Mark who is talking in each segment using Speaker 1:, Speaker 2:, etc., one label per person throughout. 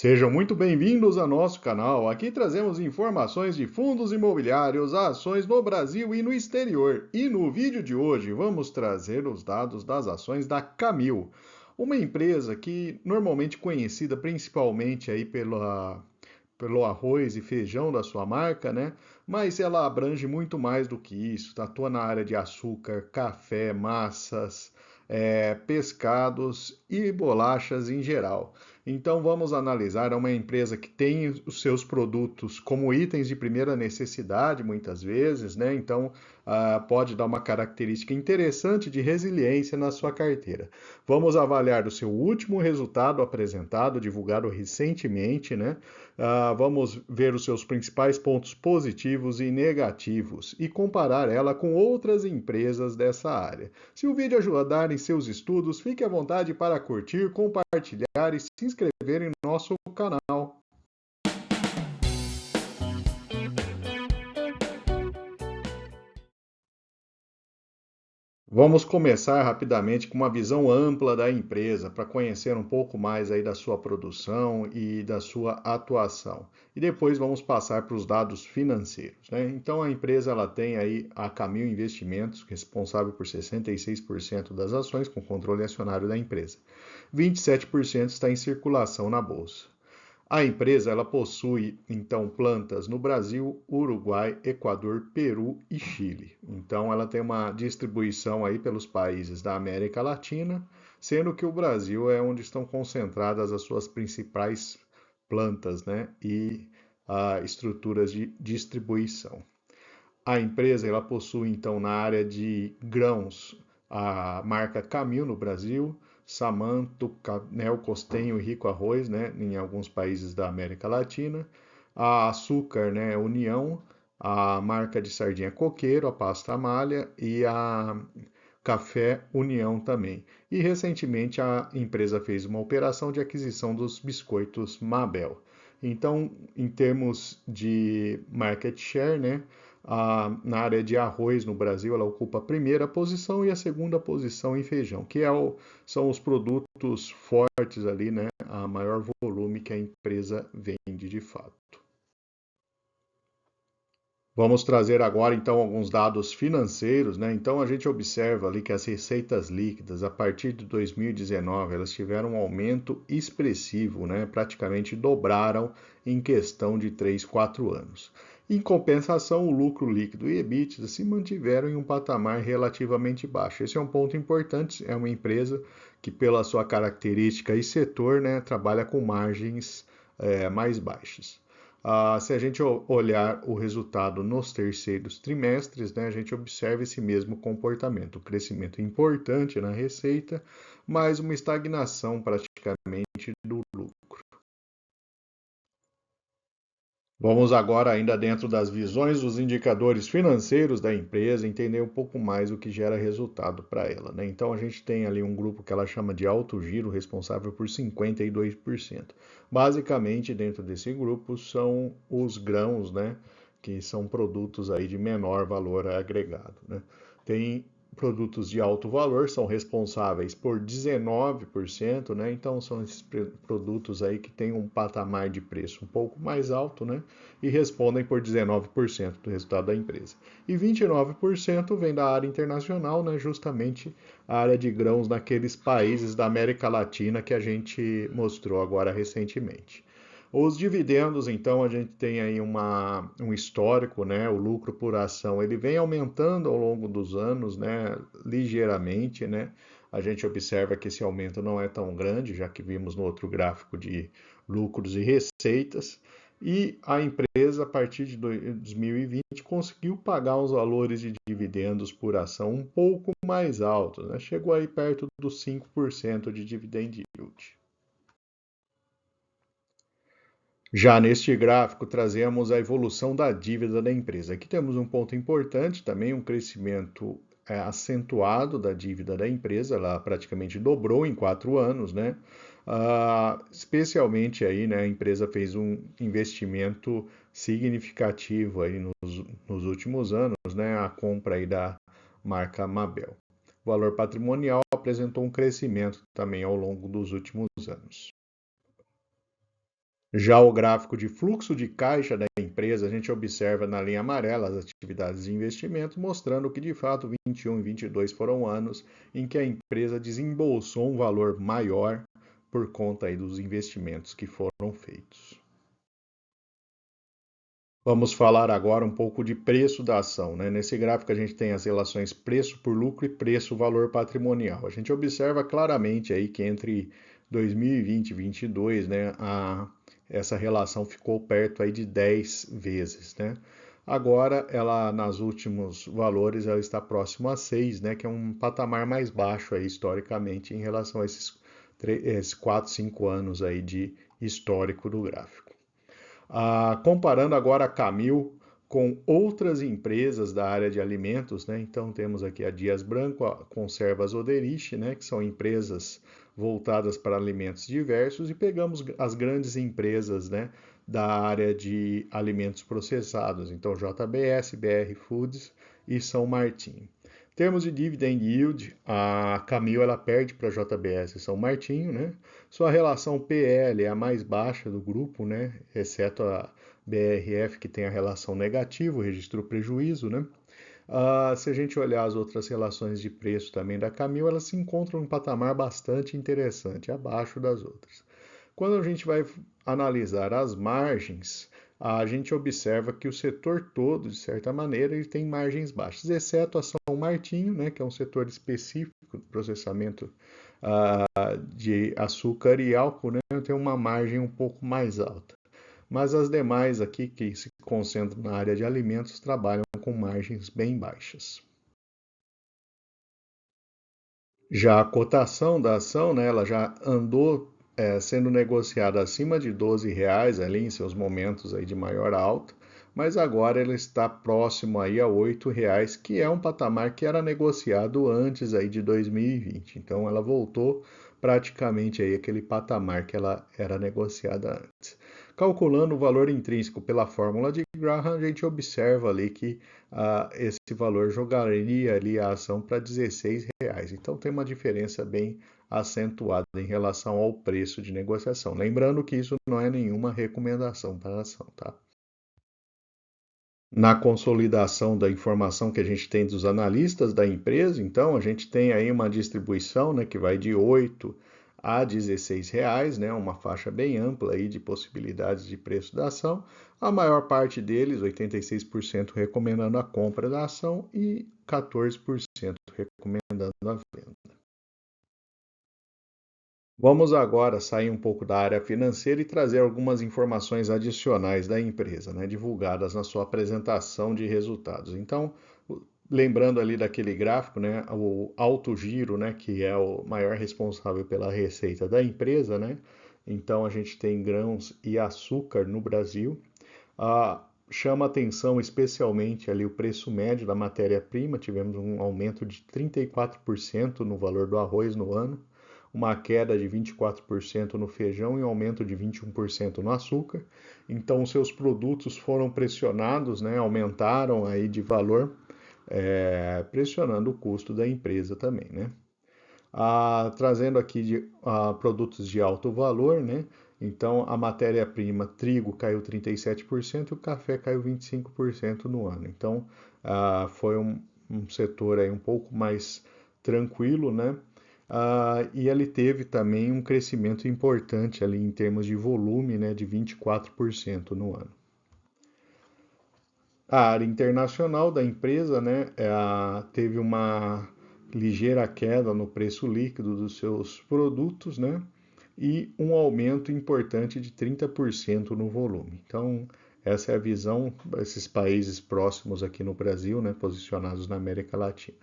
Speaker 1: Sejam muito bem-vindos ao nosso canal. Aqui trazemos informações de fundos imobiliários, ações no Brasil e no exterior. E no vídeo de hoje vamos trazer os dados das ações da Camil, uma empresa que normalmente conhecida principalmente aí pelo arroz e feijão da sua marca, né? Mas ela abrange muito mais do que isso. Atua na área de açúcar, café, massas, pescados e bolachas em geral. Então vamos analisar, é uma empresa que tem os seus produtos como itens de primeira necessidade, muitas vezes, né? Então pode dar uma característica interessante de resiliência na sua carteira. Vamos avaliar o seu último resultado apresentado, divulgado recentemente, né? Vamos ver os seus principais pontos positivos e negativos e comparar ela com outras empresas dessa área. Se o vídeo ajudar em seus estudos, fique à vontade para curtir, compartilhar e se inscrever em nosso canal. Vamos começar rapidamente com uma visão ampla da empresa para conhecer um pouco mais aí da sua produção e da sua atuação. E depois vamos passar para os dados financeiros, né? Então a empresa ela tem aí a Camil Investimentos, responsável por 66% das ações com controle acionário da empresa. 27% está em circulação na bolsa. A empresa ela possui então plantas no Brasil, Uruguai, Equador, Peru e Chile. Então ela tem uma distribuição aí pelos países da América Latina, sendo que o Brasil é onde estão concentradas as suas principais plantas, né, e estruturas de distribuição. A empresa ela possui então na área de grãos a marca Camil no Brasil, Samanto, Canel, Costenho e Rico Arroz, né, em alguns países da América Latina. A açúcar, né, União, a marca de sardinha Coqueiro, a pasta Amália e a café União também. E recentemente a empresa fez uma operação de aquisição dos biscoitos Mabel. Então, em termos de market share, né, na área de arroz no Brasil, ela ocupa a primeira posição e a segunda posição em feijão, que são os produtos fortes ali, né? A maior volume que a empresa vende de fato. Vamos trazer agora então alguns dados financeiros, né? Então a gente observa ali que as receitas líquidas a partir de 2019 elas tiveram um aumento expressivo, né? Praticamente dobraram em questão de 3, 4 anos. Em compensação, o lucro líquido e EBITDA se mantiveram em um patamar relativamente baixo. Esse é um ponto importante, é uma empresa que pela sua característica e setor, né, trabalha com margens mais baixas. Se a gente olhar o resultado nos terceiros trimestres, né, a gente observa esse mesmo comportamento, um crescimento importante na receita, mas uma estagnação praticamente do lucro. Vamos agora, ainda dentro das visões dos indicadores financeiros da empresa, entender um pouco mais o que gera resultado para ela, né? Então, a gente tem ali um grupo que ela chama de alto giro, responsável por 52%. Basicamente, dentro desse grupo são os grãos, né? Que são produtos aí de menor valor agregado, né? Tem produtos de alto valor são responsáveis por 19%, né? Então são esses produtos aí que têm um patamar de preço um pouco mais alto, né? E respondem por 19% do resultado da empresa. E 29% vem da área internacional, né? Justamente a área de grãos naqueles países da América Latina que a gente mostrou agora recentemente. Os dividendos, então, a gente tem aí um histórico, né? O lucro por ação, ele vem aumentando ao longo dos anos, né? Ligeiramente, né? A gente observa que esse aumento não é tão grande, já que vimos no outro gráfico de lucros e receitas. E a empresa, a partir de 2020, conseguiu pagar os valores de dividendos por ação um pouco mais altos, né? Chegou aí perto dos 5% de dividend yield. Já neste gráfico, trazemos a evolução da dívida da empresa. Aqui temos um ponto importante também, um crescimento acentuado da dívida da empresa, ela praticamente dobrou em 4 anos, né? Especialmente aí, né, a empresa fez um investimento significativo aí nos últimos anos, né? A compra aí da marca Mabel. O valor patrimonial apresentou um crescimento também ao longo dos últimos anos. Já o gráfico de fluxo de caixa da empresa, a gente observa na linha amarela as atividades de investimento, mostrando que de fato 21 e 22 foram anos em que a empresa desembolsou um valor maior por conta aí dos investimentos que foram feitos. Vamos falar agora um pouco de preço da ação, né? Nesse gráfico a gente tem as relações preço por lucro e preço valor patrimonial. A gente observa claramente aí que entre 2020 e 2022, né, essa relação ficou perto aí de 10 vezes, né? Agora, ela, nos últimos valores, ela está próximo a 6, né, que é um patamar mais baixo aí, historicamente, em relação a esses 4, 5 anos aí de histórico do gráfico. Comparando agora a Camil com outras empresas da área de alimentos, né? Então temos aqui a Dias Branco, a Conservas Oderich, né? Que são empresas voltadas para alimentos diversos, e pegamos as grandes empresas, né? Da área de alimentos processados, então JBS, BR Foods e São Martinho. Em termos de dividend yield, a Camil ela perde para a JBS e São Martinho, né? Sua relação PL é a mais baixa do grupo, né? Exceto a BRF, que tem a relação negativa, registrou prejuízo, né? Se a gente olhar as outras relações de preço também da Camil, elas se encontram em um patamar bastante interessante, abaixo das outras. Quando a gente vai analisar as margens, a gente observa que o setor todo, de certa maneira, ele tem margens baixas, exceto a São Martinho, né, que é um setor específico de processamento de açúcar e álcool, né, tem uma margem um pouco mais alta. Mas as demais aqui, que se concentram na área de alimentos, trabalham com margens bem baixas. Já a cotação da ação, né, ela já andou sendo negociada acima de R$ 12 ali em seus momentos aí de maior alta, mas agora ela está próximo aí a R$ 8, que é um patamar que era negociado antes aí de 2020. Então ela voltou praticamente aí aquele patamar que ela era negociada antes. Calculando o valor intrínseco pela fórmula de Graham, a gente observa ali que esse valor jogaria ali a ação para R$ 16. Então tem uma diferença bem acentuada em relação ao preço de negociação. Lembrando que isso não é nenhuma recomendação para a ação, tá? Na consolidação da informação que a gente tem dos analistas da empresa, então a gente tem aí uma distribuição, né, que vai de 8 a R$ 16, né, uma faixa bem ampla aí de possibilidades de preço da ação. A maior parte deles, 86%, recomendando a compra da ação e 14% recomendando a venda. Vamos agora sair um pouco da área financeira e trazer algumas informações adicionais da empresa, né, divulgadas na sua apresentação de resultados. Então, lembrando ali daquele gráfico, né, o alto giro, né, que é o maior responsável pela receita da empresa, né? Então a gente tem grãos e açúcar no Brasil. Chama atenção especialmente ali o preço médio da matéria-prima, tivemos um aumento de 34% no valor do arroz no ano, uma queda de 24% no feijão e um aumento de 21% no açúcar. Então, seus produtos foram pressionados, né, aumentaram aí de valor, pressionando o custo da empresa também, né? Trazendo aqui produtos de alto valor, né? Então, a matéria-prima, trigo caiu 37% e o café caiu 25% no ano. Então, foi um setor aí um pouco mais tranquilo, né? E ele teve também um crescimento importante ali em termos de volume, né, de 24% no ano. A área internacional da empresa, né, teve uma ligeira queda no preço líquido dos seus produtos, né, e um aumento importante de 30% no volume. Então, essa é a visão desses países próximos aqui no Brasil, né, posicionados na América Latina.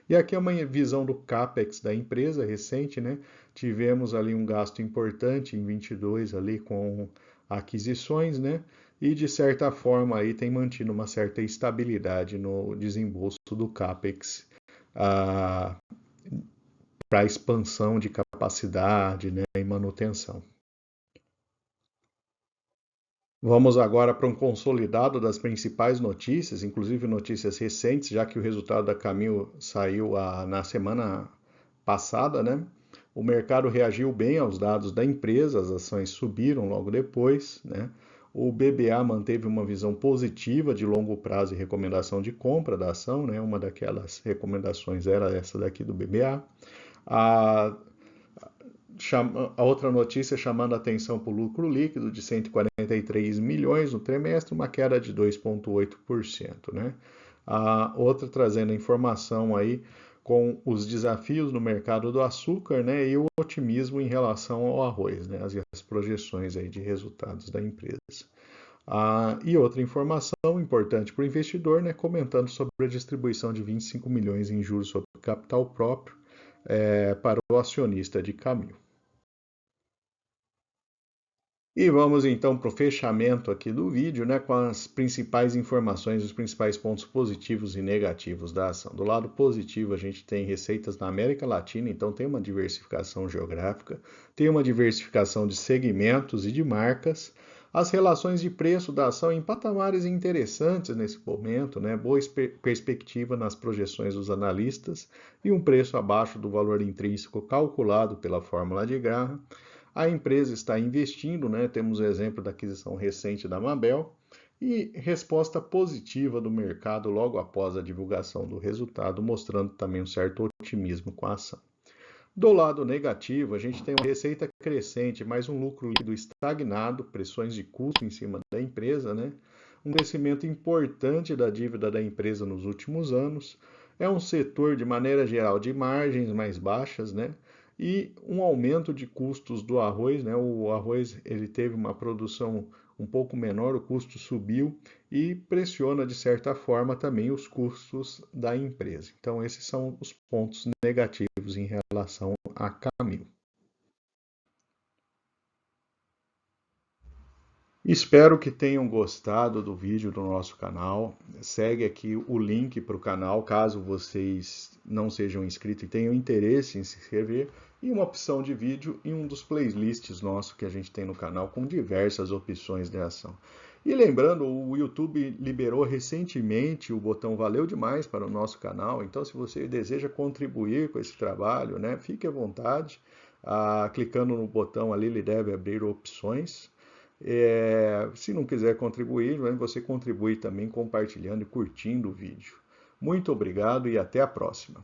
Speaker 1: E aqui é uma visão do CAPEX da empresa recente, né? Tivemos ali um gasto importante em 22 ali com aquisições, né? E de certa forma aí tem mantido uma certa estabilidade no desembolso do CAPEX para expansão de capacidade, né, e manutenção. Vamos agora para um consolidado das principais notícias, inclusive notícias recentes, já que o resultado da Camil saiu na semana passada, né? O mercado reagiu bem aos dados da empresa, as ações subiram logo depois, né? O BBA manteve uma visão positiva de longo prazo e recomendação de compra da ação, né? Uma daquelas recomendações era essa daqui do BBA. A, a outra notícia chamando a atenção para o lucro líquido de 143 milhões no trimestre, uma queda de 2,8%, né? A outra trazendo a informação aí com os desafios no mercado do açúcar, né, e o otimismo em relação ao arroz, né, as projeções aí de resultados da empresa. E outra informação importante para o investidor, né, comentando sobre a distribuição de 25 milhões em juros sobre capital próprio para o acionista de Camil. E vamos então para o fechamento aqui do vídeo, né, com as principais informações, os principais pontos positivos e negativos da ação. Do lado positivo, a gente tem receitas na América Latina, então tem uma diversificação geográfica, tem uma diversificação de segmentos e de marcas. As relações de preço da ação em patamares interessantes nesse momento, né, boa perspectiva nas projeções dos analistas e um preço abaixo do valor intrínseco calculado pela fórmula de Graham. A empresa está investindo, né? Temos o exemplo da aquisição recente da Mabel e resposta positiva do mercado logo após a divulgação do resultado, mostrando também um certo otimismo com a ação. Do lado negativo, a gente tem uma receita crescente, mas um lucro líquido estagnado, pressões de custo em cima da empresa, né? Um crescimento importante da dívida da empresa nos últimos anos. É um setor, de maneira geral, de margens mais baixas, né? E um aumento de custos do arroz, né? O arroz ele teve uma produção um pouco menor, o custo subiu e pressiona de certa forma também os custos da empresa. Então esses são os pontos negativos em relação a Camil. Espero que tenham gostado do vídeo do nosso canal. Segue aqui o link para o canal, caso vocês não sejam inscritos e tenham interesse em se inscrever. E uma opção de vídeo em um dos playlists nossos que a gente tem no canal com diversas opções de ação. E lembrando, o YouTube liberou recentemente o botão Valeu Demais para o nosso canal. Então, se você deseja contribuir com esse trabalho, né, fique à vontade. Clicando no botão ali, ele deve abrir opções. Se não quiser contribuir, você contribui também compartilhando e curtindo o vídeo. Muito obrigado e até a próxima.